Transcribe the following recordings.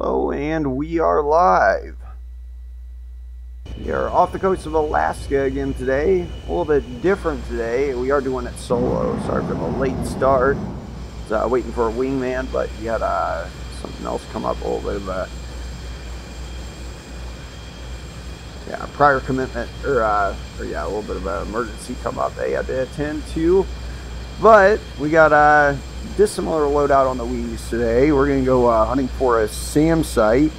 Hello, and we are live. We are off the coast of Alaska again today. A little bit different today. We are doing it solo. Sorry for the late start. Was waiting for a wingman, but you had something else come up. A little bit of a prior commitment, or a little bit of an emergency come up they had to attend to. But we got a dissimilar loadout on the wings today. We're going to go hunting for a SAM site.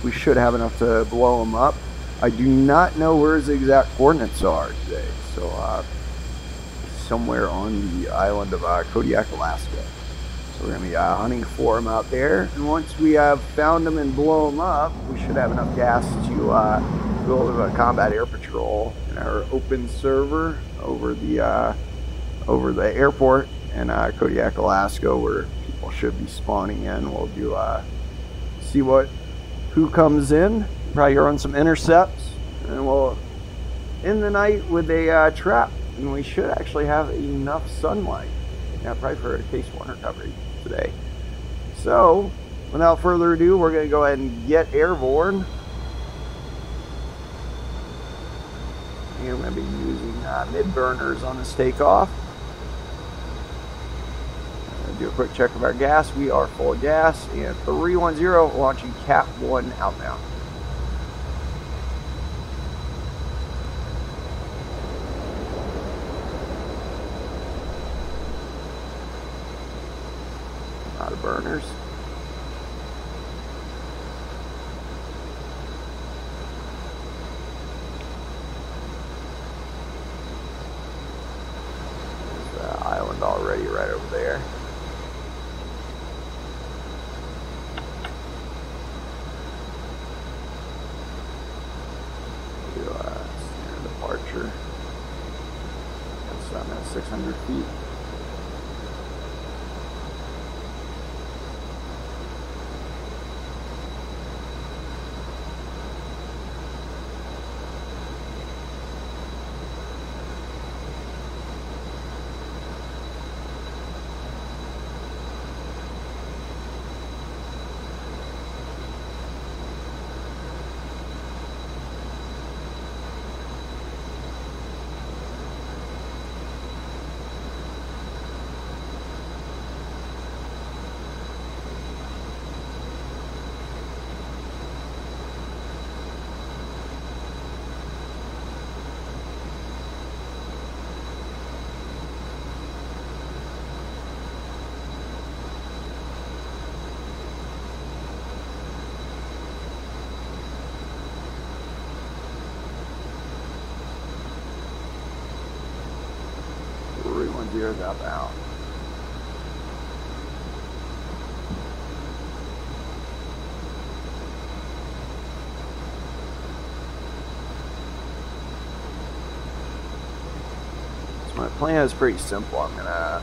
We should have enough to blow them up. I do not know where his exact coordinates are today. So somewhere on the island of Kodiak, Alaska. So we're going to be hunting for him out there. And once we have found him and blow him up, we should have enough gas to do a little bit of a combat air patrol in our open server over the airport in Kodiak, Alaska, where people should be spawning in. We'll do see who comes in, probably run some intercepts, and we'll end the night with a trap. And we should actually have enough sunlight, probably for a case 1 recovery today. So without further ado, we're going to go ahead and get airborne. And I'm going to be using mid burners on this takeoff. Do a quick check of our gas. We are full of gas, and 310 launching Cap 1 outbound. Out of burners. There's the island already right over there. Departure. That's 600 feet. Zero's outbound. So my plan is pretty simple. I'm gonna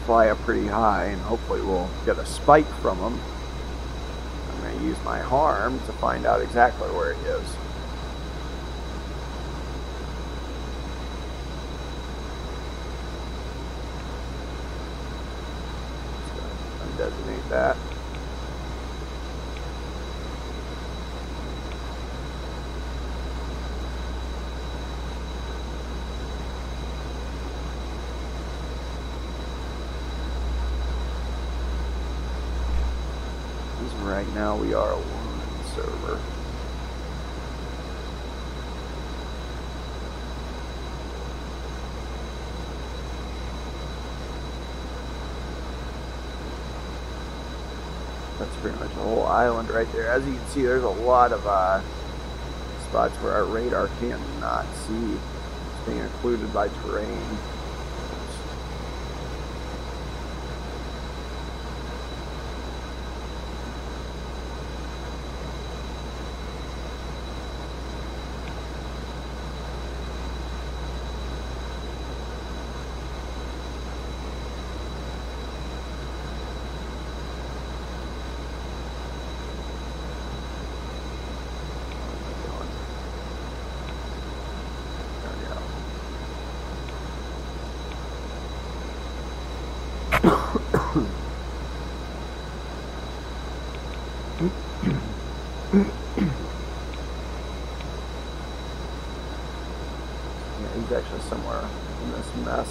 fly up pretty high and hopefully we'll get a spike from them. I'm gonna use my harm to find out exactly where he is. Designate that. Right now we are a one server. That's pretty much the whole island right there. As you can see, there's a lot of spots where our radar cannot see. It's being occluded by terrain. He's actually somewhere in this mess.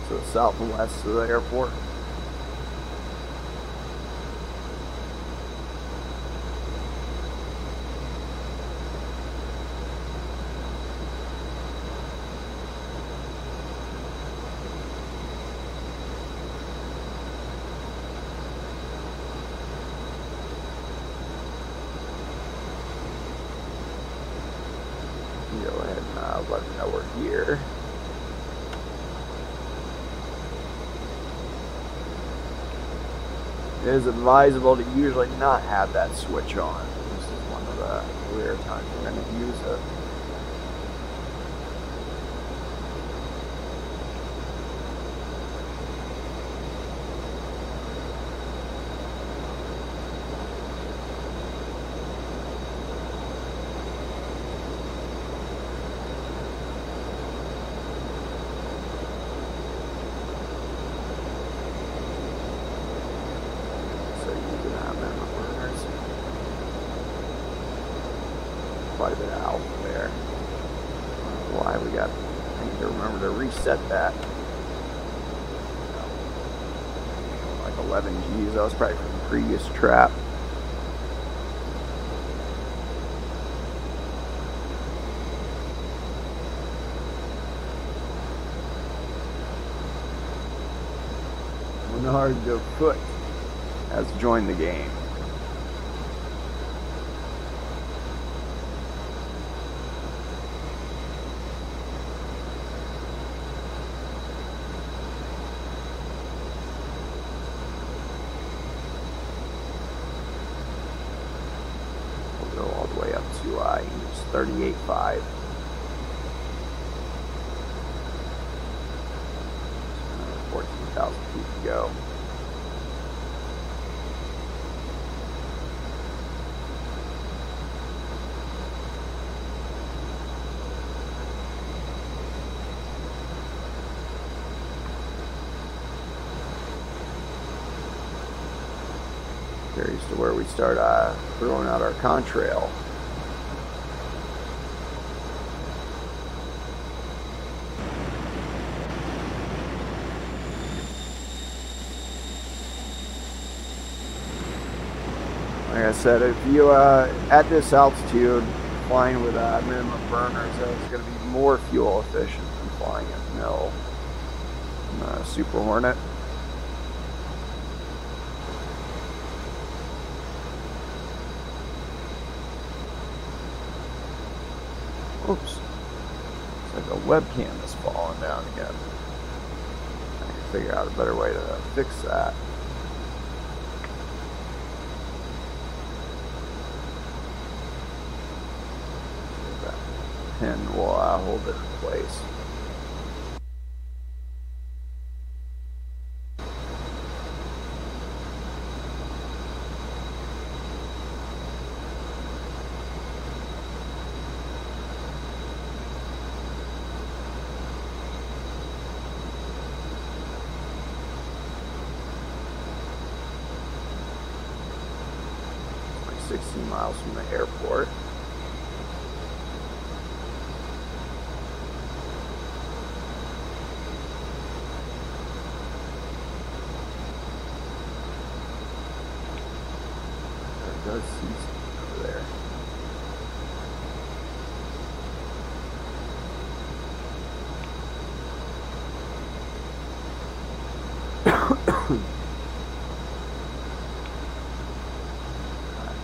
To the southwest of the airport. Go ahead and let me know we're here. It is advisable to usually not have that switch on. This is one of the rare times we're going to use it. Quite a bit of alpha there. Why we got, I need to remember to reset that. Like 11 G's, that was probably from the previous trap. Menard de Foot has joined the game. All the way up to 38.5. 14,000 feet to go. Curious to where we start throwing out our contrail. Like I said, if you at this altitude flying with minimum burners, it's going to be more fuel efficient than flying at nil. Superhornet. Oops. It's like a webcam is falling down again. I can figure out a better way to fix that. That pin will hold it in place. Like 16 miles from the airport. Does see something over there. I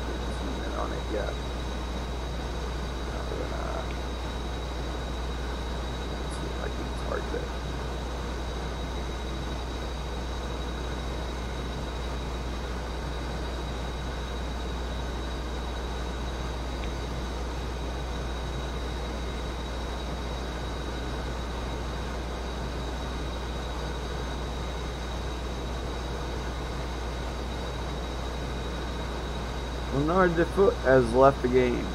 didn't zoom in on it yet. Let's see if I can target it. Menard de Foot has left the game.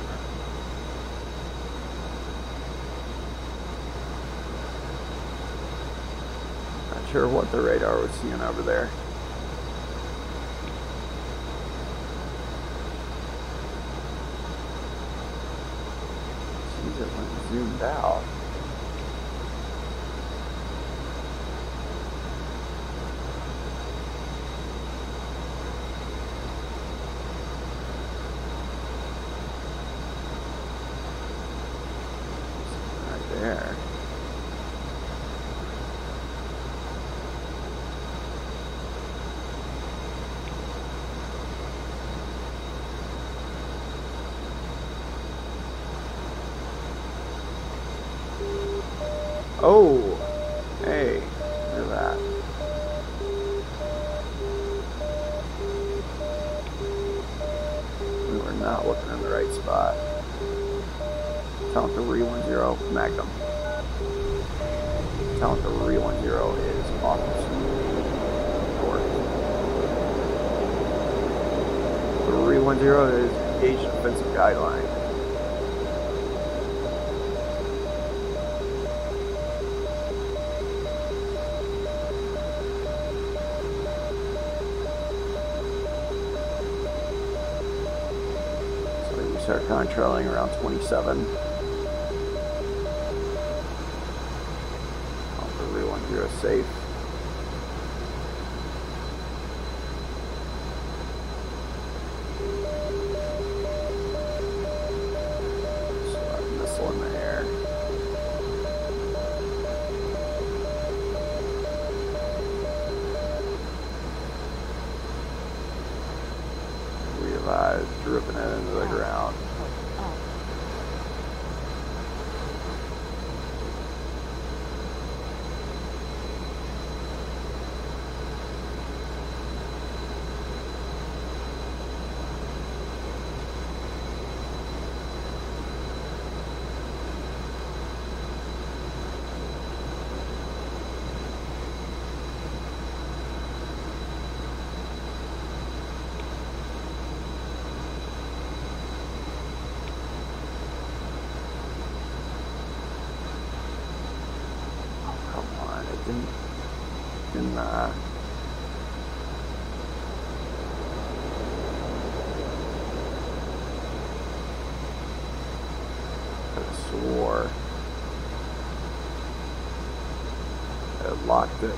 Not sure what the radar was seeing over there. it went zoomed out. Right there. Oh, hey, look at that. We were not looking in the right spot. Talent 310 Magnum. Talent 310 is off the court. 310 is engaged offensive guideline. Start contrailing around 27. Alpha 310 safe. So missile in the air. We have driven it into the ground. Swore it locked it.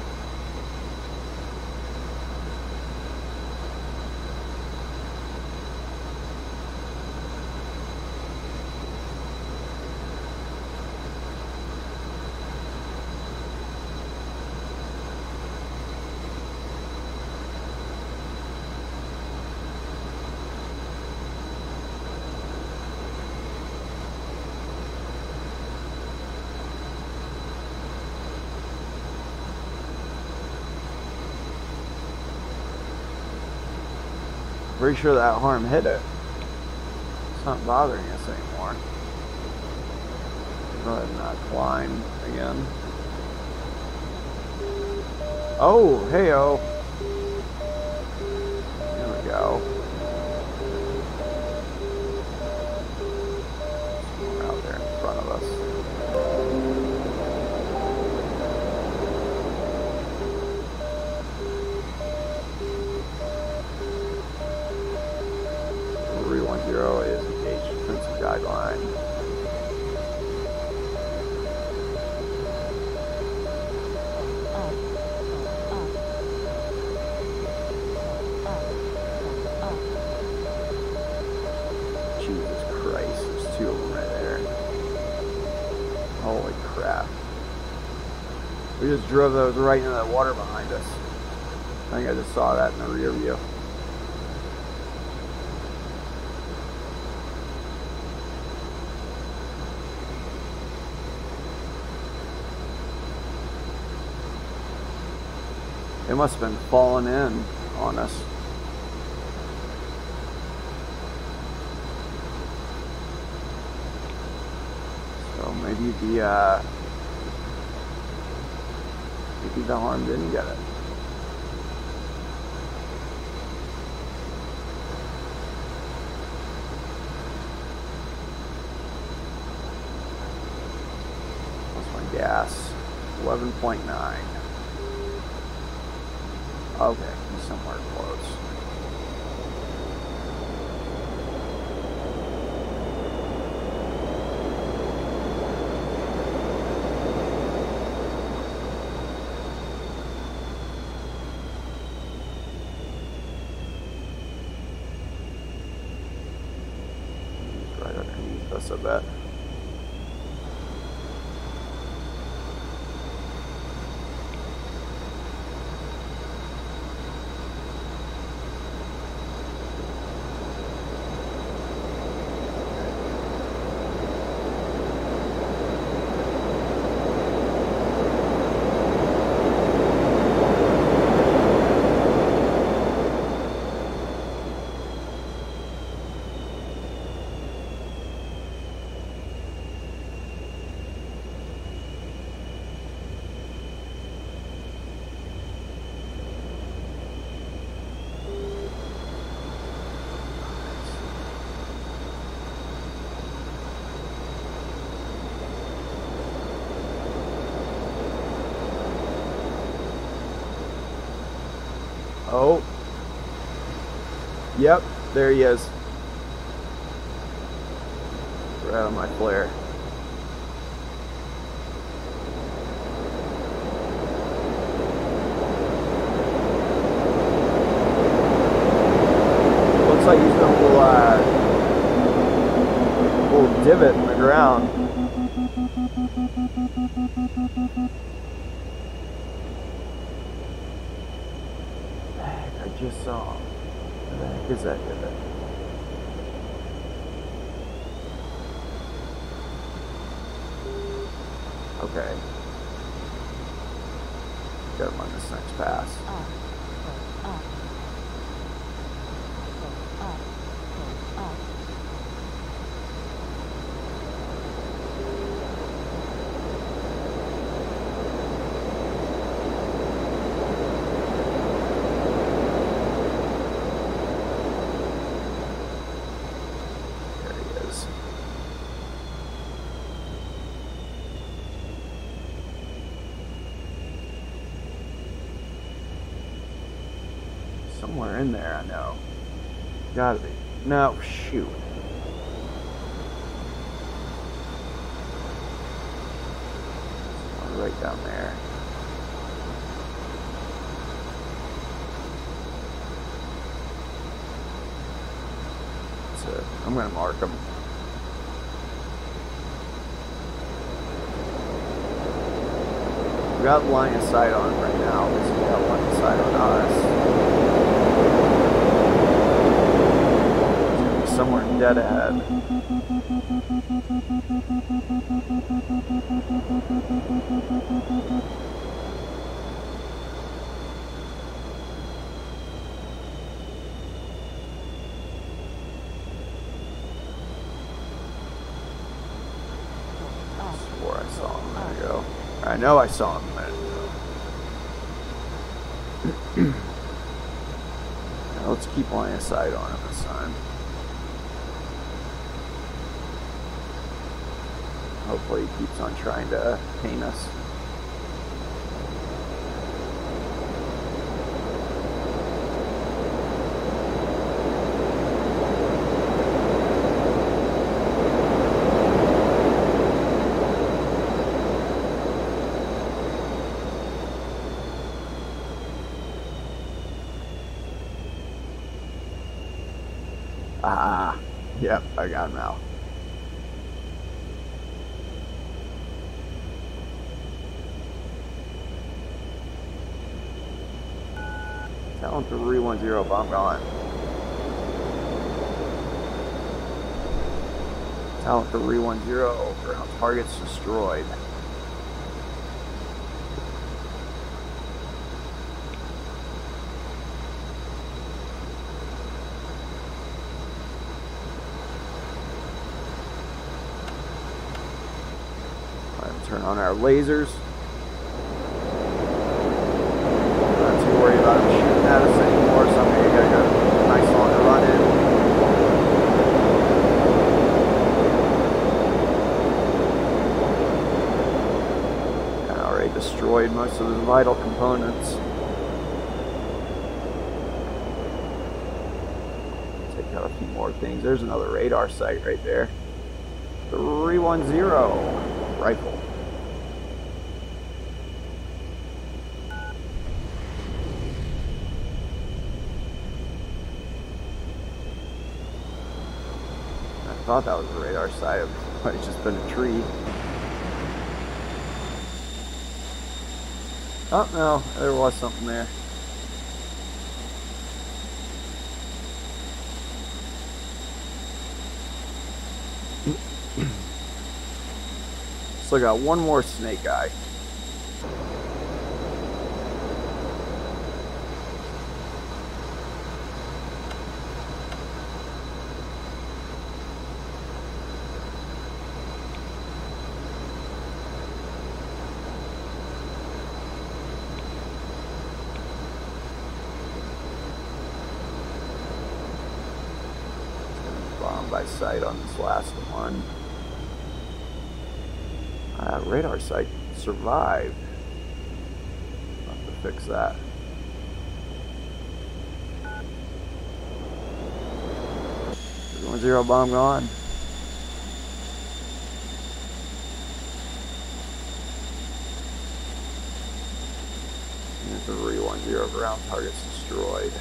Pretty sure that harm hit it. It's not bothering us anymore. Go ahead and climb again. Oh, hey-oh. There we go. Somewhere out there in front of us. Zero is engaged defensive guideline. Jesus Christ, there's two of them right there. Holy crap. We just drove those right into that water behind us. I think I just saw that in the rear view. It must have been falling in on us. So maybe the harm didn't get it. That's my gas. 11.9. Okay, he's somewhere close. That's a bet. Oh. Yep, there he is. Right on my flare. Looks like he's got a little divot in the ground. I just saw him. What the heck is that divot? Okay. Got him on this next pass. Somewhere in there, I know. Gotta be. No, shoot. Right down there. That's it. I'm gonna mark him. We got line of sight on him right now. We got line of sight on us. Somewhere dead ahead. I swore I saw him a minute ago. I know I saw him a minute ago. Now let's keep line of sight on him this time. Hopefully he keeps on trying to paint us. Ah, yep, I got him now. Tell him 310, but I'm gone. Tell him 310, ground targets destroyed. Turn on our lasers. Not too worried about them shooting at us anymore, so I'm going to get a nice long run in. And already destroyed most of the vital components. Take out a few more things. There's another radar site right there. 310 rifle. thought that was the radar site. It might have just been a tree. Oh no, there was something there. So I got one more snake eye. Bomb by sight on this last one. Radar site survived. I'll have to fix that. There's 1-0 bomb gone. And 3-1-0 ground targets destroyed.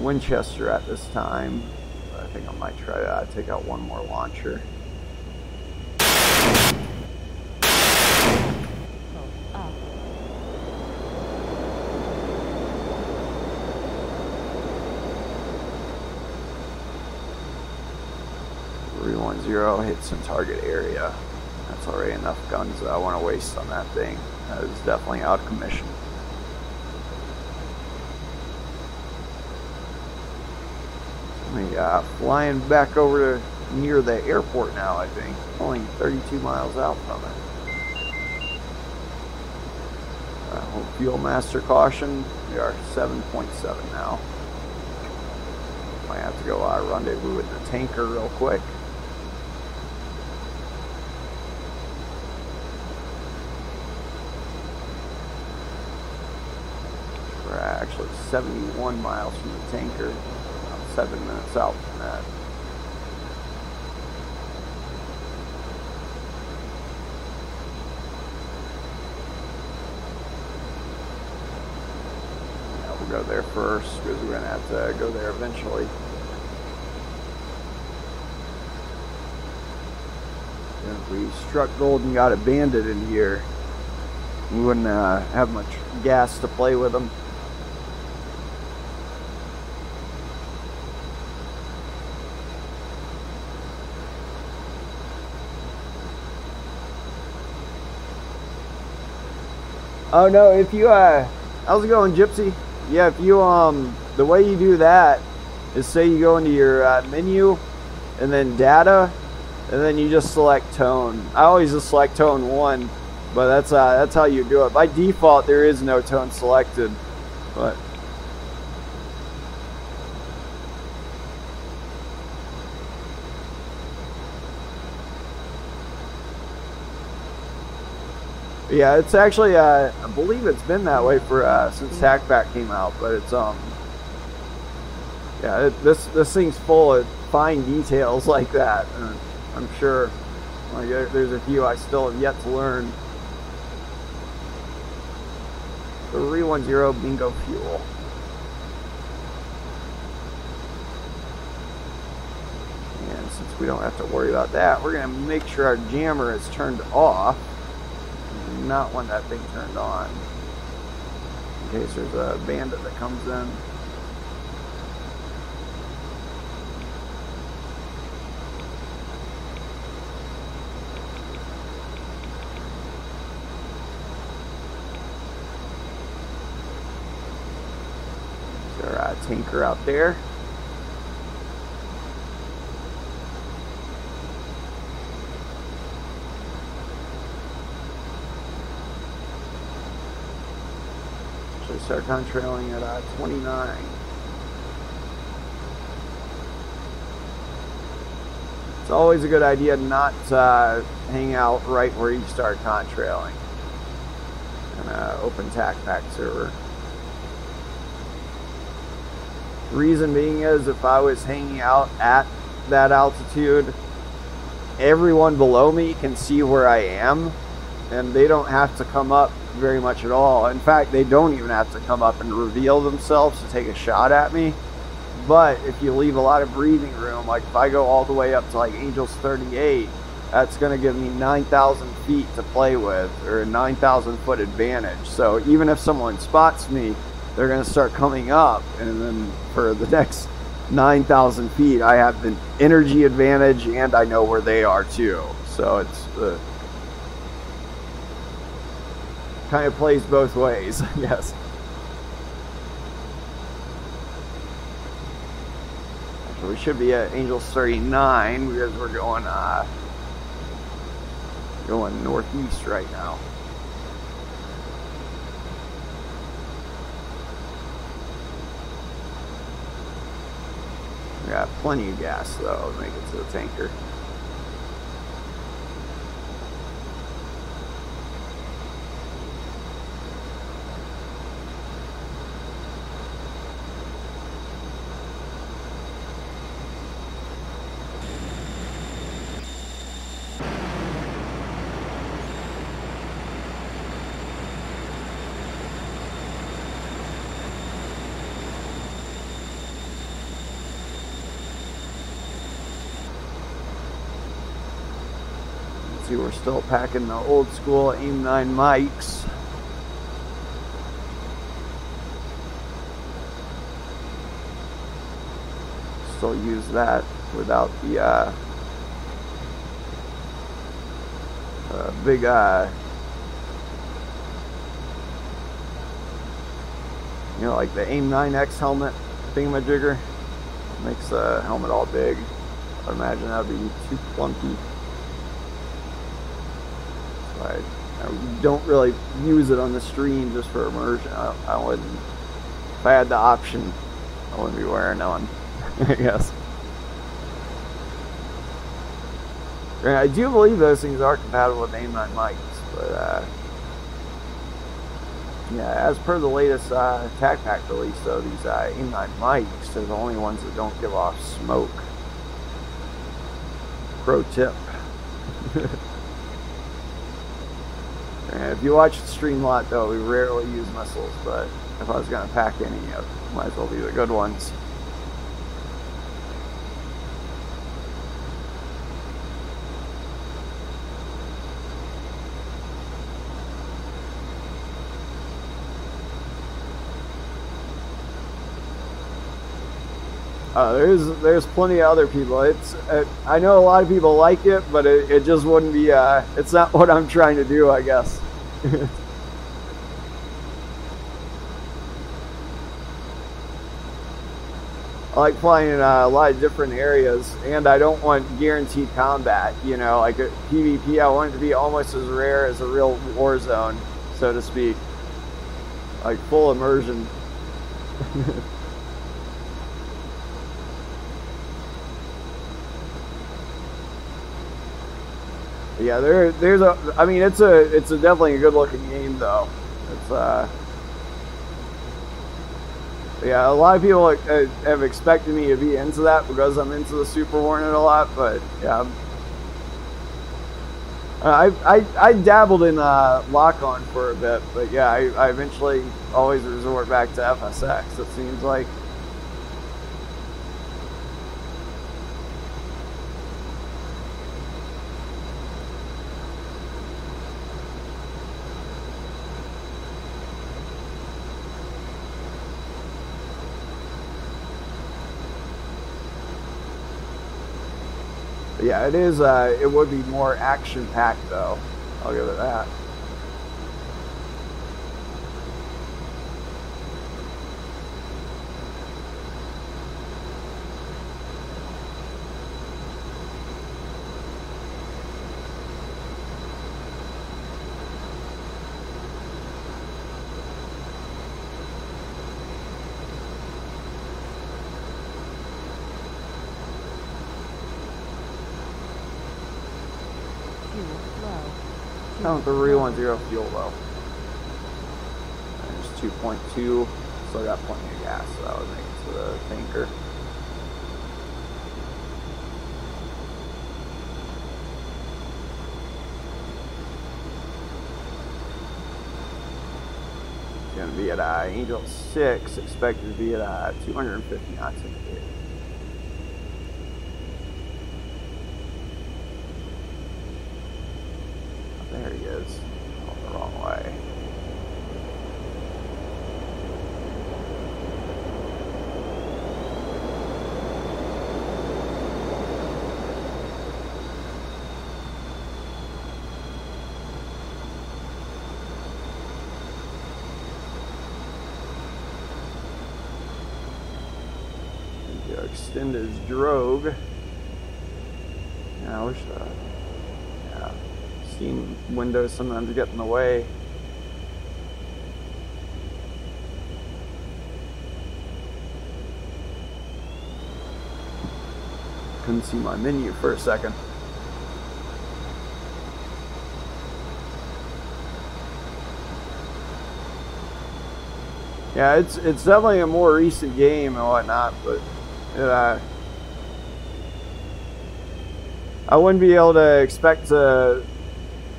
Winchester at this time. I think I might try to take out one more launcher. Oh. 310 hits in target area. That's already enough guns that I want to waste on that thing. That is definitely out of commission. Flying back over to near the airport now, I think. Only 32 miles out from it. Fuel master caution. We are 7.7 now. Might have to go rendezvous with the tanker real quick. We're actually 71 miles from the tanker. 7 minutes out from that. Yeah, we'll go there first because we're going to have to go there eventually. And if we struck gold and got a bandit in here, we wouldn't have much gas to play with them. Oh no, if you, how's it going, Gypsy? Yeah, if you, the way you do that is say you go into your menu and then data, and then you just select tone. I always just select tone 1, but that's how you do it. By default, there is no tone selected, but. Yeah, it's actually, I believe it's been that way for, since TACPAC came out, but it's, yeah, this thing's full of fine details like that, and I'm sure, like, there's a few I still have yet to learn. 310 bingo fuel. And since we don't have to worry about that, we're going to make sure our jammer is turned off. Not when that thing turned on, in case there's a bandit that comes in. There's our tanker out there. Start contrailing at 29. It's always a good idea not to hang out right where you start contrailing. Kind of open tac pack server. Reason being is if I was hanging out at that altitude, everyone below me can see where I am, and they don't have to come up very much at all. In fact, they don't even have to come up and reveal themselves to take a shot at me. But if you leave a lot of breathing room, like if I go all the way up to like Angels 38, that's going to give me 9,000 feet to play with, or a 9,000 foot advantage. So even if someone spots me, they're going to start coming up, and then for the next 9,000 feet, I have the energy advantage, and I know where they are too. So it's kind of plays both ways, I guess. Actually, we should be at Angels 39 because we're going northeast right now. We got plenty of gas though to make it to the tanker. See, we're still packing the old school AIM 9 mics. Still use that without the big you know, like the AIM 9X helmet thingamajigger. Makes the helmet all big. I imagine that would be too clunky. I don't really use it on the stream just for immersion. I wouldn't, if I had the option, I wouldn't be wearing on, I guess. And I do believe those things are compatible with AIM 9 mics, but yeah, as per the latest TAC Pack release though, these AIM 9 mics are the only ones that don't give off smoke. Pro tip. If you watch the stream a lot though, we rarely use missiles, but if I was going to pack any, it might as well be the good ones. There's plenty of other people. I know a lot of people like it, but it just wouldn't be. It's not what I'm trying to do, I guess. I like flying in a lot of different areas, and I don't want guaranteed combat. You know, like a PvP, I want it to be almost as rare as a real war zone, so to speak. Like full immersion. Yeah, there's a. I mean, it's definitely a good looking game though. It's yeah, a lot of people have expected me to be into that because I'm into the Superhornet a lot, but yeah, I dabbled in lock-on for a bit, but yeah, I eventually always resort back to FSX. It seems like. Yeah, it is. It would be more action-packed, though. I'll give it that. Oh, the 310 fuel low. 2.2. Still got plenty of gas, so that would make it to the tanker. Going to be at Angel 6, expected to be at 250 knots indicated. There he is. Going the wrong way. Extend his drogue. Yeah, I wish yeah, Steam windows sometimes get in the way. Couldn't see my menu for a second. Yeah, it's definitely a more recent game and whatnot, but I wouldn't be able to expect to,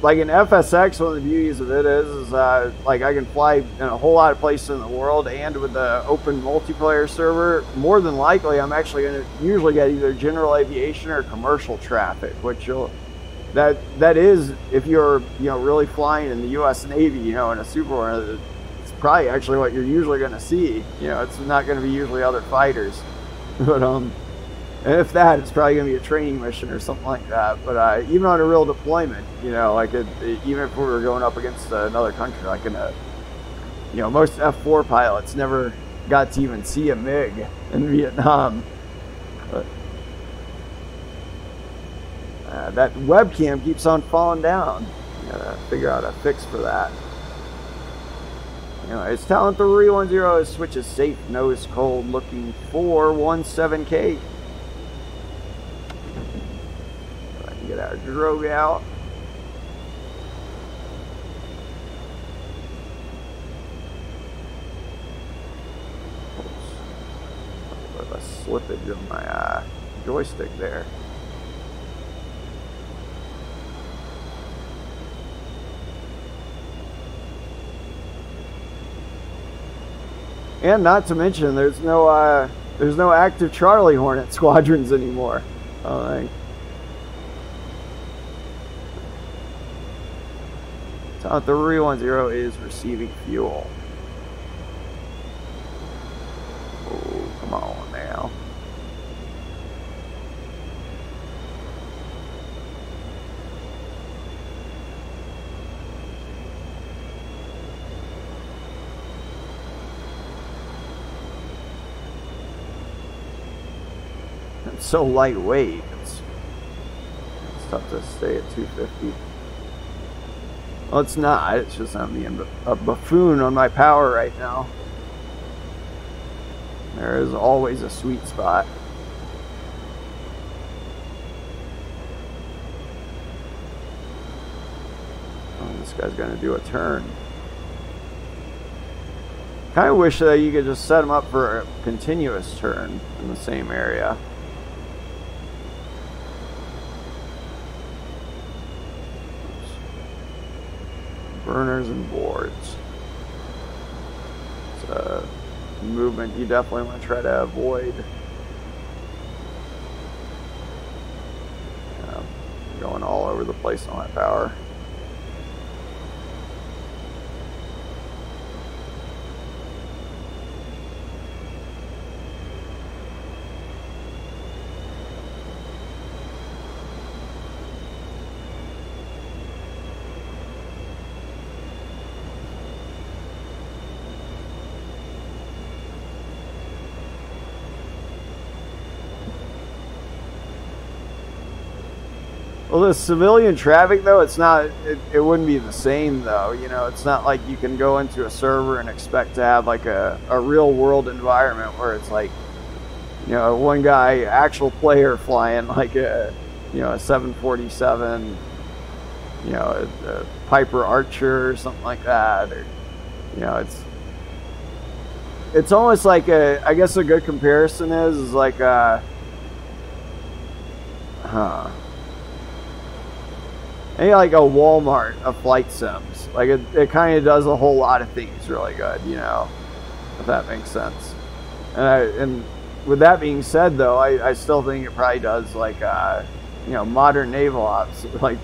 like in FSX, one of the beauties of it is like I can fly in a whole lot of places in the world, and with the open multiplayer server, more than likely I'm actually going to usually get either general aviation or commercial traffic, which that is, if you're really flying in the U.S. Navy, in a Superhornet, it's probably actually what you're usually going to see. It's not going to be usually other fighters. But if that, it's probably gonna be a training mission or something like that. But even on a real deployment, like even if we were going up against another country, like most F4 pilots never got to even see a MiG in Vietnam. But that webcam keeps on falling down. Gotta figure out a fix for that. Anyways, Talon 310 switches safe, nose cold, looking for 17K. So I can get our drogue out. Oops. A bit of a slippage of my joystick there. And not to mention, there's no active Charlie Hornet squadrons anymore. I think. Talon 310 is receiving fuel. Oh, come on now. It's so lightweight. It's tough to stay at 250. Well, it's not. It's just I'm being a buffoon on my power right now. There is always a sweet spot. Oh, this guy's going to do a turn. Kind of wish that you could just set him up for a continuous turn in the same area. Burners and boards. It's a movement you definitely want to try to avoid. Going all over the place on that power. Well, the civilian traffic, though, it wouldn't be the same, though. It's not like you can go into a server and expect to have like a real world environment where it's like, one guy, actual player flying like a 747, a Piper Archer or something like that. Or, it's almost like I guess a good comparison is like maybe like a Walmart of flight sims. Like it kind of does a whole lot of things really good, you know, if that makes sense. And with that being said, though, I still think it probably does like you know, modern naval ops like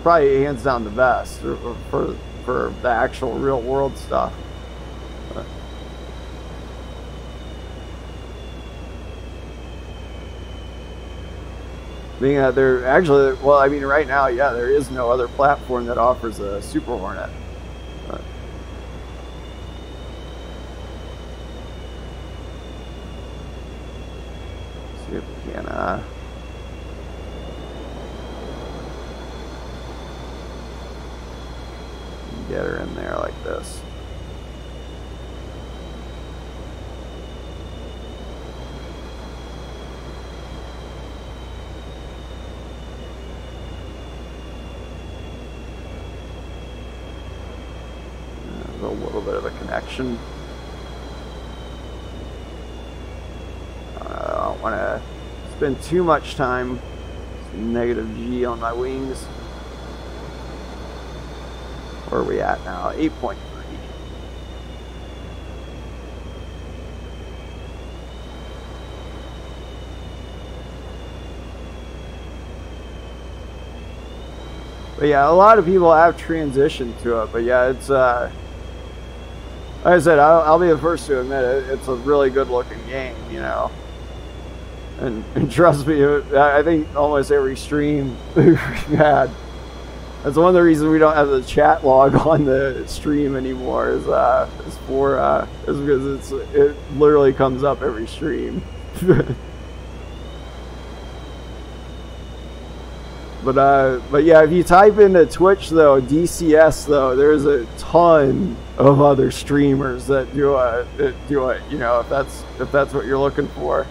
probably hands down the best for the actual real world stuff. Being that they're actually, well, I mean, right now, yeah, there is no other platform that offers a Superhornet. But see if we can get her in there like this. There's a little bit of a connection. I don't want to spend too much time. Negative G on my wings. Where are we at now? 8.3. But yeah, a lot of people have transitioned to it. But yeah, it's like I said, I'll be the first to admit it. It's a really good looking game, you know. And trust me, I think almost every stream we've had. That's one of the reasons we don't have the chat log on the stream anymore. Is because it literally comes up every stream. But yeah, if you type into Twitch though, DCS though, there's a ton of other streamers that do it. You know, if that's what you're looking for.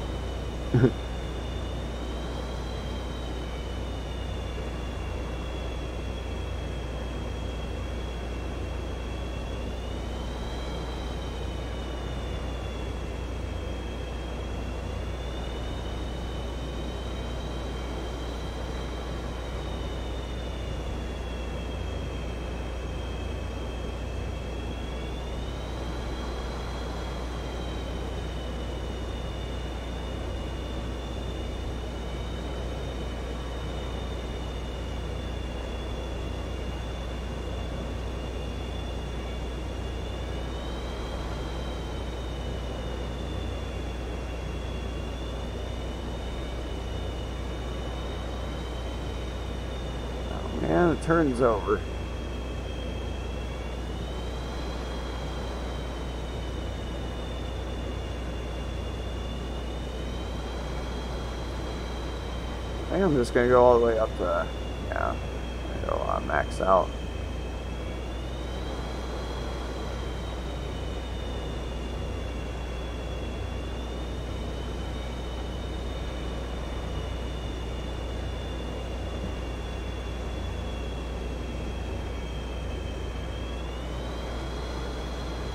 And it turns over. I think I'm just gonna go all the way up to, yeah, go max out.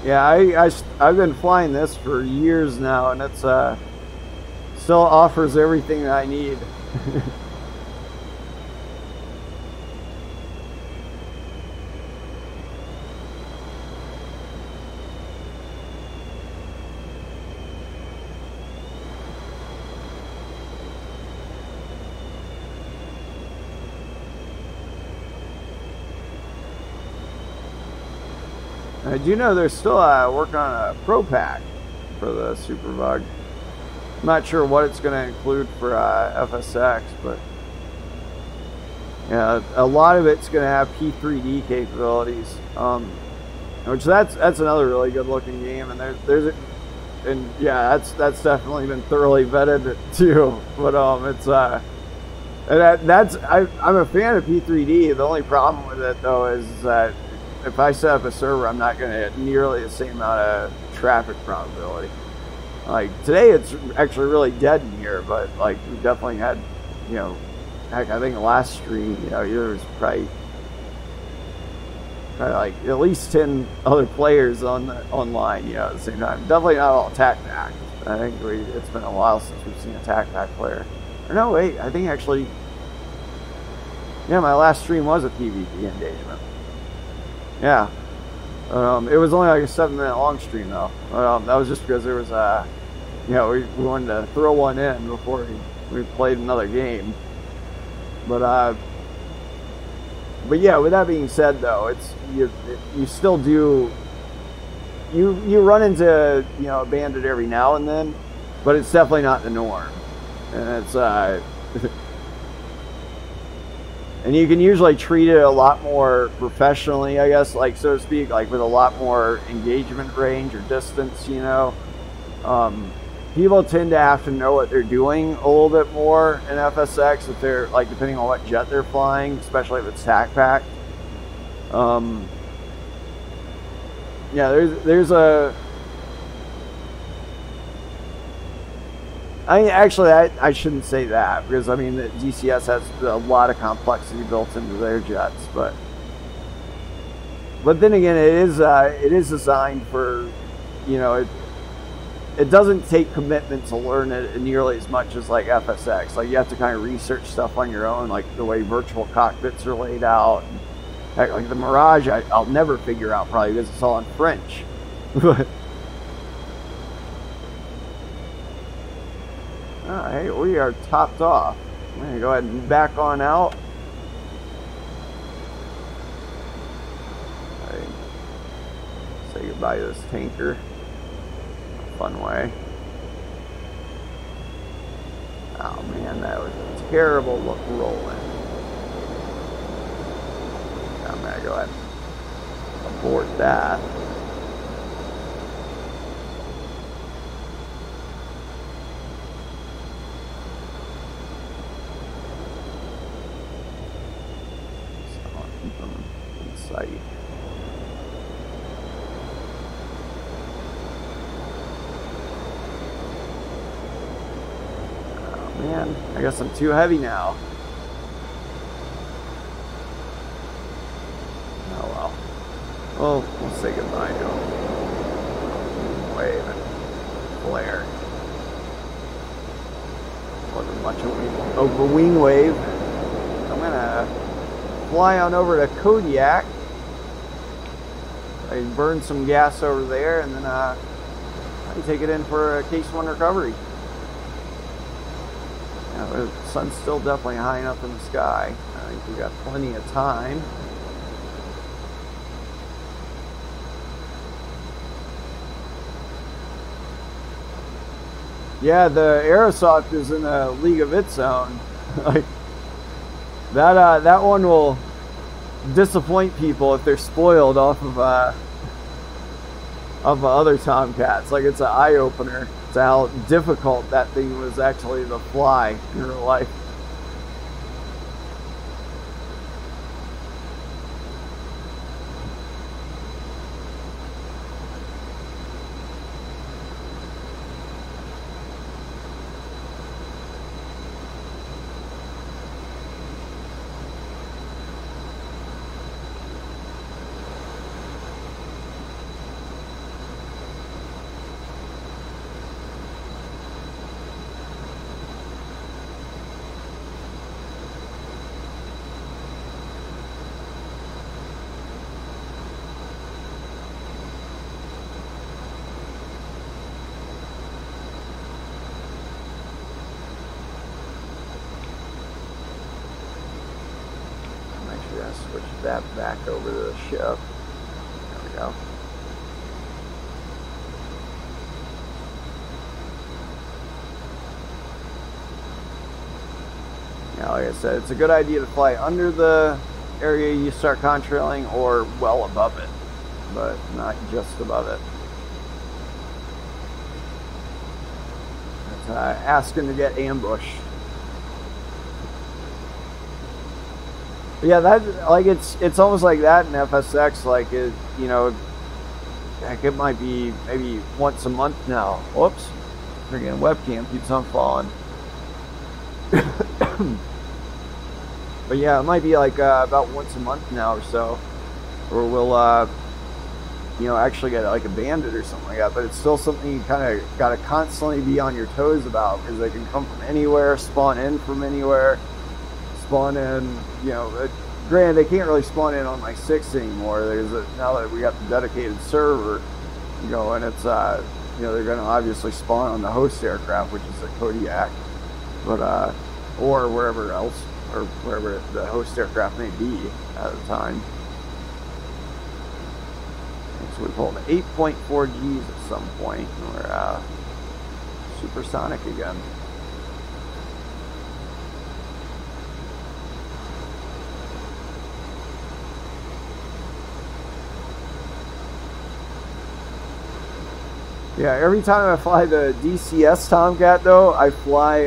Yeah, I've been flying this for years now, and it's still offers everything that I need. I do know they're still working on a Pro Pack for the Super Bug. I'm not sure what it's going to include for FSX, but yeah, a lot of it's going to have P3D capabilities, which that's another really good looking game, and and yeah, that's definitely been thoroughly vetted too. But it's I'm a fan of P3D. The only problem with it though is that if I set up a server, I'm not going to get nearly the same amount of traffic probability. Like today, it's actually really dead in here, but like we definitely had, you know, heck, I think the last stream, you know, there was probably like at least 10 other players online, at the same time. Definitely not all attack pack. I think it's been a while since we've seen a attack pack player. Or no, wait, I think actually, yeah, my last stream was a PvP engagement. Yeah. It was only like a 7-minute long stream though. That was just because there was we wanted to throw one in before we played another game. But yeah, with that being said though, it's you still do you run into a bandit every now and then, but it's definitely not the norm. And it's and you can usually treat it a lot more professionally, I guess, like so to speak, like with a lot more engagement range or distance, People tend to have to know what they're doing a little bit more in FSX if they're like depending on what jet they're flying, especially if it's tac pack. Yeah, there's a I shouldn't say that because I mean the DCS has a lot of complexity built into their jets, but then again it is designed for it doesn't take commitment to learn it nearly as much as like FSX. Like you have to kind of research stuff on your own, like the way virtual cockpits are laid out. Heck, like the Mirage, I'll never figure out probably because it's all in French. Alright, we are topped off. I'm going to go ahead and back on out. Right. Say goodbye to this tanker. Fun way. Oh man, that was a terrible look rolling. I'm going to go ahead and abort that. Sight. Oh man, I guess I'm too heavy now. Oh well. Well, we'll say goodbye to him. Wave and flare. Wasn't much of a wing wave. I'm gonna fly on over to Kodiak. I burn some gas over there and then I can take it in for a case 1 recovery. Yeah, the sun's still definitely high enough in the sky. I think we got plenty of time. Yeah, the Aerosoft is in a league of its own. Like that one will disappoint people if they're spoiled off of other Tomcats. Like it's an eye-opener to how difficult that thing was actually to fly in real life. Switch that back over to the ship. There we go. Yeah, like I said, it's a good idea to fly under the area you start contrailing or well above it, but not just above it. That's asking to get ambushed. Yeah, that like it's almost like that in FSX. Like it, heck, it might be maybe once a month now. Whoops, freaking webcam keeps on falling. But yeah, it might be like about once a month now or so or we'll you know, actually get like a bandit or something like that. But it's still something you kind of got to constantly be on your toes about, because they can come from anywhere, spawn in from anywhere, spawn in, you know. Granted, they can't really spawn in on my 6 anymore. Now that we got the dedicated server, you know, and it's you know, they're going to obviously spawn on the host aircraft, which is the Kodiak, but or wherever else, or wherever the host aircraft may be at the time. So we pulled 8.4 Gs at some point, and we're supersonic again. Yeah, every time I fly the DCS Tomcat, though, I fly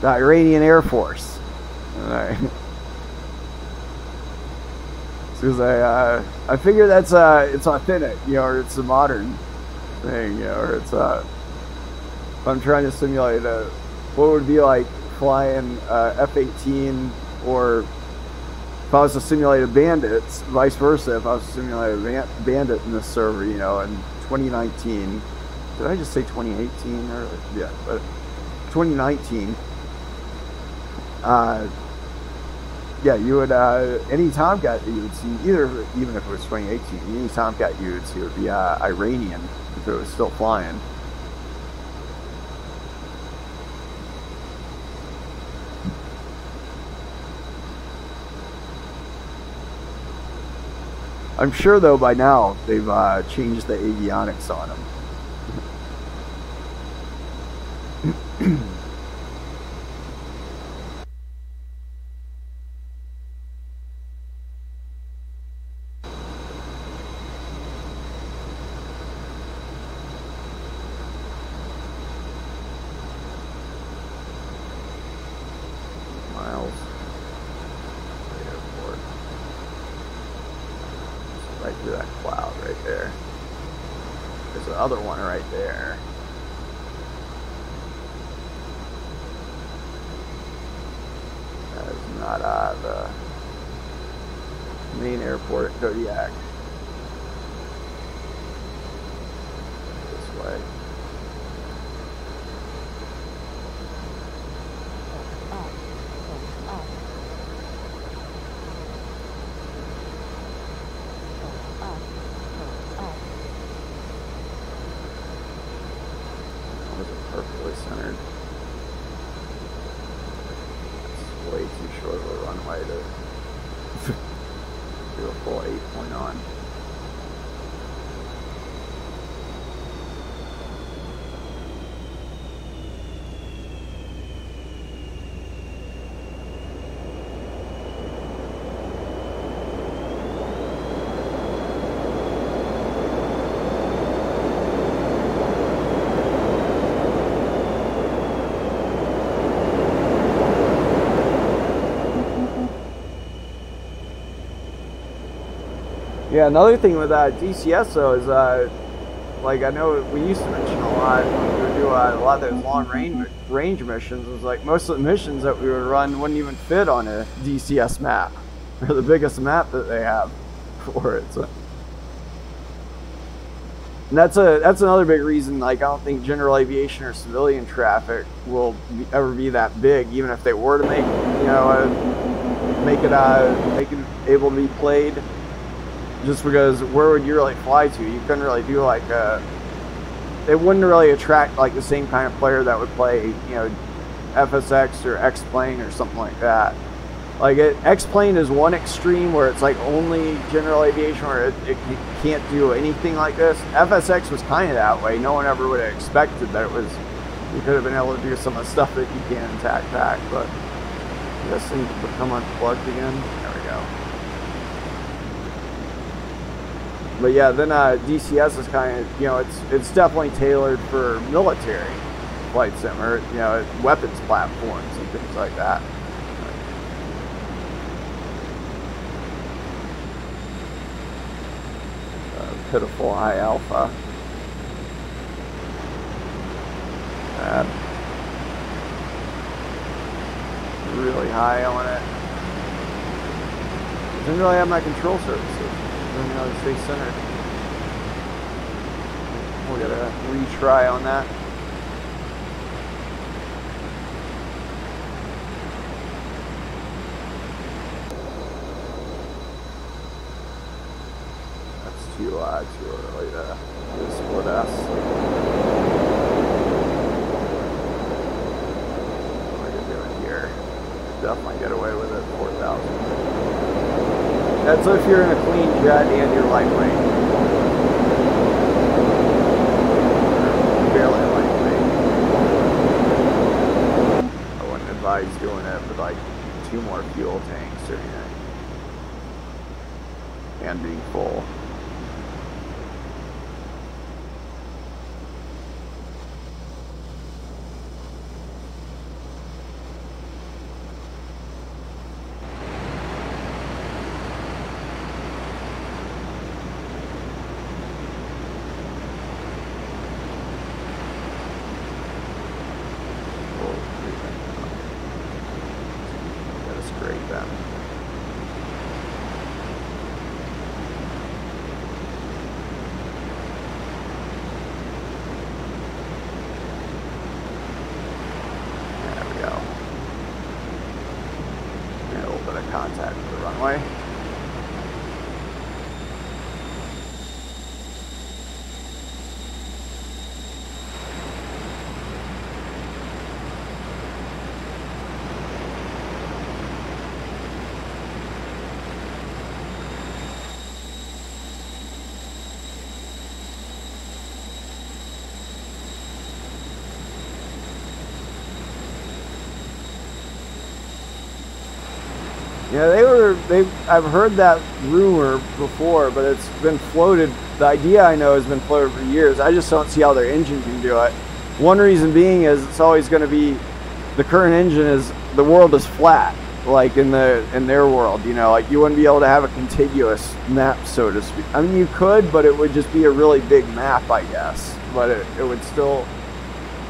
the Iranian Air Force. Because I figure that's it's authentic, you know, or it's a modern thing, you know, or it's if I'm trying to simulate what would it be like flying F-18, or if I was to simulate a bandit, vice versa, if I was to simulate a bandit in this server, you know, in 2019. Did I just say 2018? Or yeah, but 2019. Yeah, you would any Tomcat that you would see, even if it was 2018, any Tomcat you would see would be Iranian if it was still flying. I'm sure, though, by now they've changed the avionics on them. Miles. Airport. Right through that cloud right there. There's the other one right there. That is not the main airport at Kodiak. This way. Perfectly centered. It's way too short of a runway to do a full 8-point on. Yeah, another thing with DCS though is like, I know we used to mention a lot when we would do a lot of those long range missions. It was like most of the missions that we would run wouldn't even fit on a DCS map, or the biggest map that they have for it. So. And that's another big reason. Like, I don't think general aviation or civilian traffic will ever be that big, even if they were to make, you know, make it able to be played. Just because where would you really fly to? You couldn't really do like it wouldn't really attract like the same kind of player that would play, you know, FSX or X-Plane or something like that. Like X-Plane is one extreme where it's like only general aviation, where it can't do anything like this. FSX was kind of that way. No one ever would have expected that you could have been able to do some of the stuff that you can in TAC, but this thing become unplugged again. There we go. But yeah, then DCS is kind of, you know, it's definitely tailored for military flight sim, or, you know, weapons platforms and things like that. Pitiful high alpha. Really high on it. Didn't really have my control surfaces. Didn't know to stay centered. We'll get a retry on that. That's too early to do a split S. What are you doing here? Definitely get away with it. 4,000. That's if you're in a clean jet and you're lightweight. Barely lightweight. I wouldn't advise doing it with like 2 more fuel tanks or anything. And being full. Contact with the runway. Yeah, I've heard that rumor before, but it's been floated. The idea I know has been floated for years. I just don't see how their engine can do it. One reason being is it's always going to be, the current engine is, the world is flat, like in their world, you know, like you wouldn't be able to have a contiguous map, so to speak. I mean, you could, but it would just be a really big map, I guess. But it would still,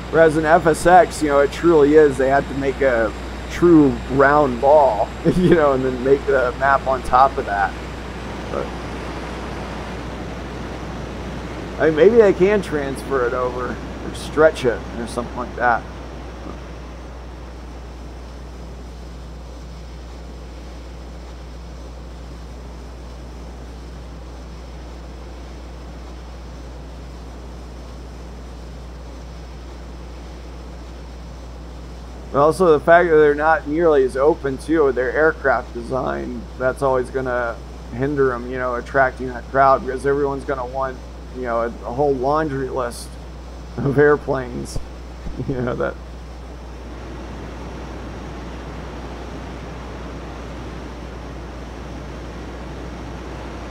whereas in FSX, you know, it truly is, they had to make a true round ball, you know, and then make the map on top of that. But I mean, maybe they can transfer it over or stretch it or something like that. Also, the fact that they're not nearly as open too with their aircraft design, that's always going to hinder them, you know, attracting that crowd, because everyone's going to want, you know, a whole laundry list of airplanes, you know, that.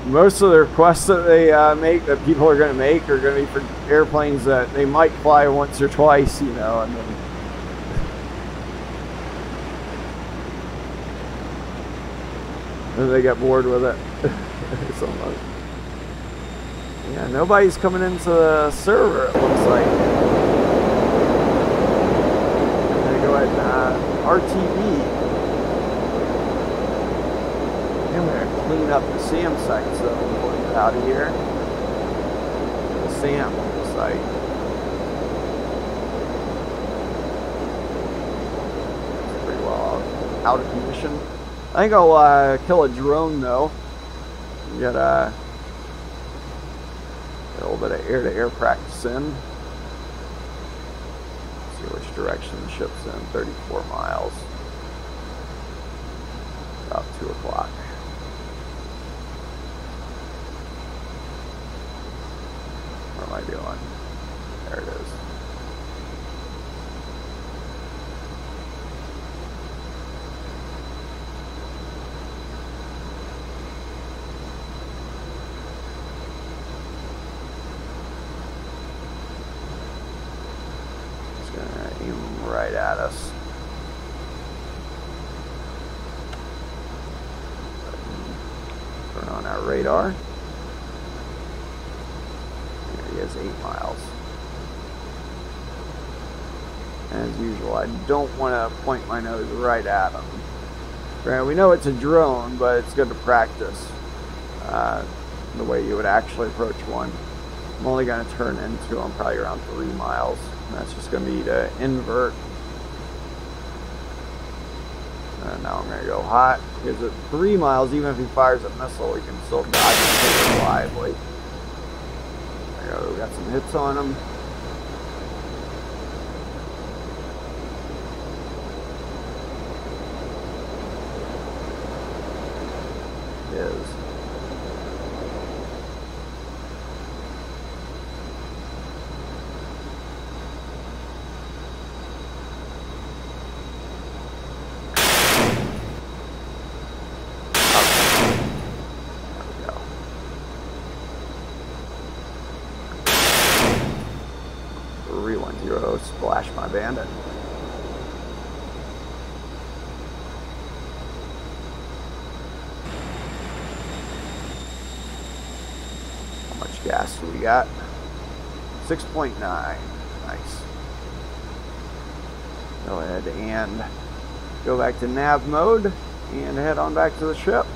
Most of the requests that they make, that people are going to make, are going to be for airplanes that they might fly once or twice, you know, and then. And they got bored with it. Yeah, nobody's coming into the server, it looks like. I'm gonna go ahead and RTV. I'm gonna clean up the SAM site, so I'm pulling it out of here. The SAM site. It's pretty well out of commission. I think I'll kill a drone though. Get a little bit of air-to-air practice in. See which direction the ship's in. 34 miles. About 2 o'clock. What am I doing? There it is. Right at us. Turn on our radar. There he is, 8 miles. As usual, I don't want to point my nose right at him. Granted, we know it's a drone, but it's good to practice the way you would actually approach one. I'm only going to turn into them probably around 3 miles. And that's just going to be to invert. And now I'm going to go hot. Because at 3 miles, even if he fires a missile, we can still dodge and take it reliably. There we go. We got some hits on him. Is. Splash my bandit. How much gas do we got? 6.9. Nice. Go ahead and go back to nav mode and head on back to the ship.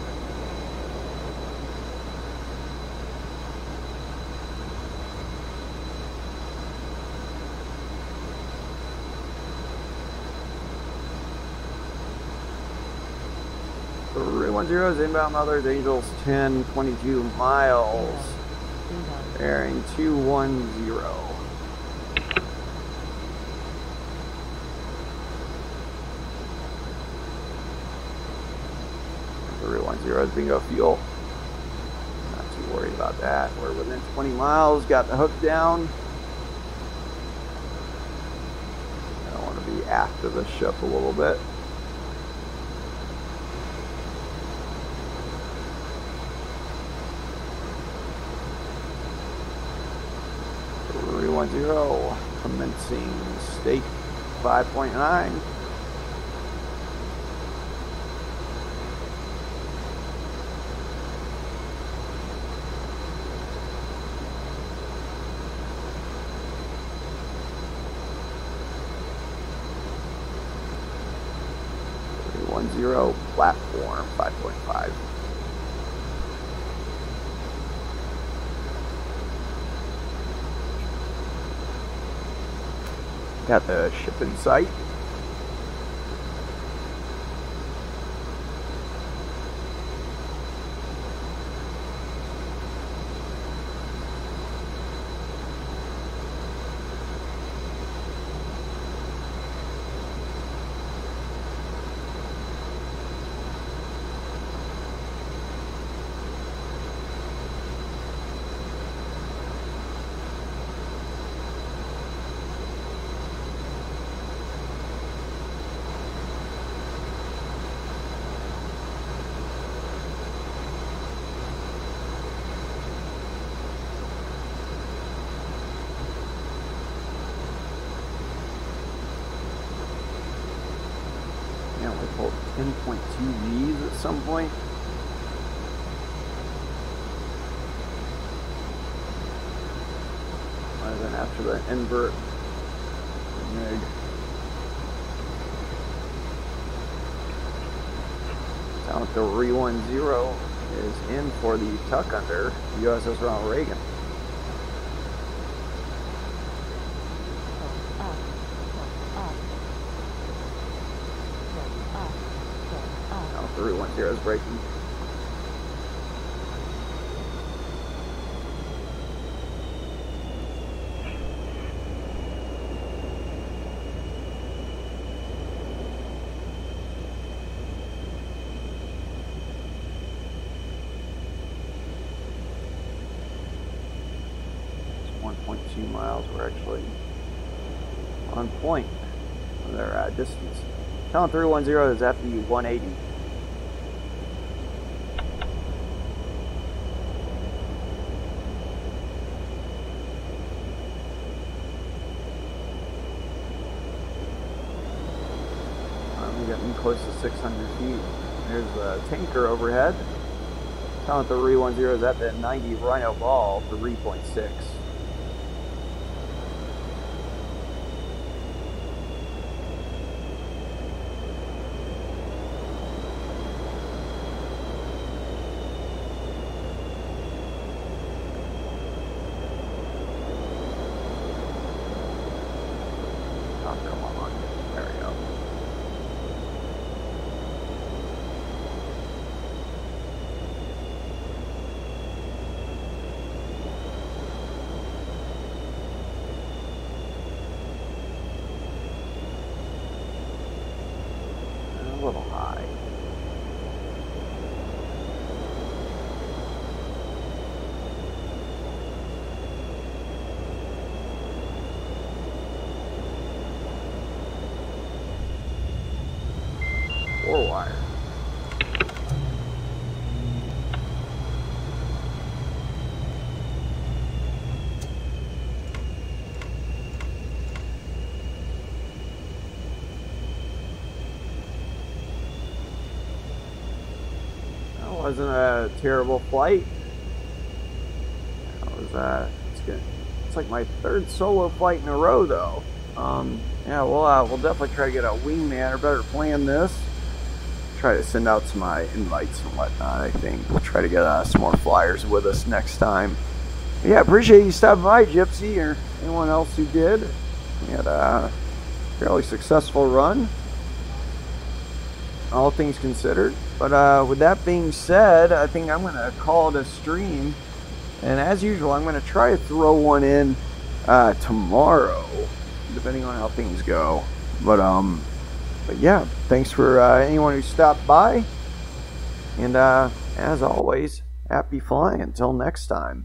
Zero is inbound Mother's Angels 10, 22 miles. Bearing 210. 310 is bingo fuel. Not too worried about that. We're within 20 miles, got the hook down. I want to be after the ship a little bit. 310, commencing state 5.9. Platform 5.5. Got the ship in sight. Yeah, we pulled 10.2 V's at some point. Might have been after the invert. Nig. Down at the 310 is in for the tuck under USS Ronald Reagan. Now 310 is breaking. It's 1.2 miles. We're actually on point for their distance. Talon 310 is at the 180. I'm getting close to 600 feet. There's a tanker overhead. Talon 310 is at the 90 Rhino ball for 3.6. Wasn't a terrible flight. That was it's good. It's like my third solo flight in a row, though. Yeah, we'll definitely try to get a wingman or better plan this. Try to send out some invites and whatnot. I think we'll try to get some more flyers with us next time. But yeah, appreciate you stopping by, Gypsy, or anyone else who did. We had a fairly successful run, all things considered. But with that being said, I think I'm going to call it a stream. And as usual, I'm going to try to throw one in tomorrow, depending on how things go. But yeah, thanks for anyone who stopped by. And as always, happy flying. Until next time.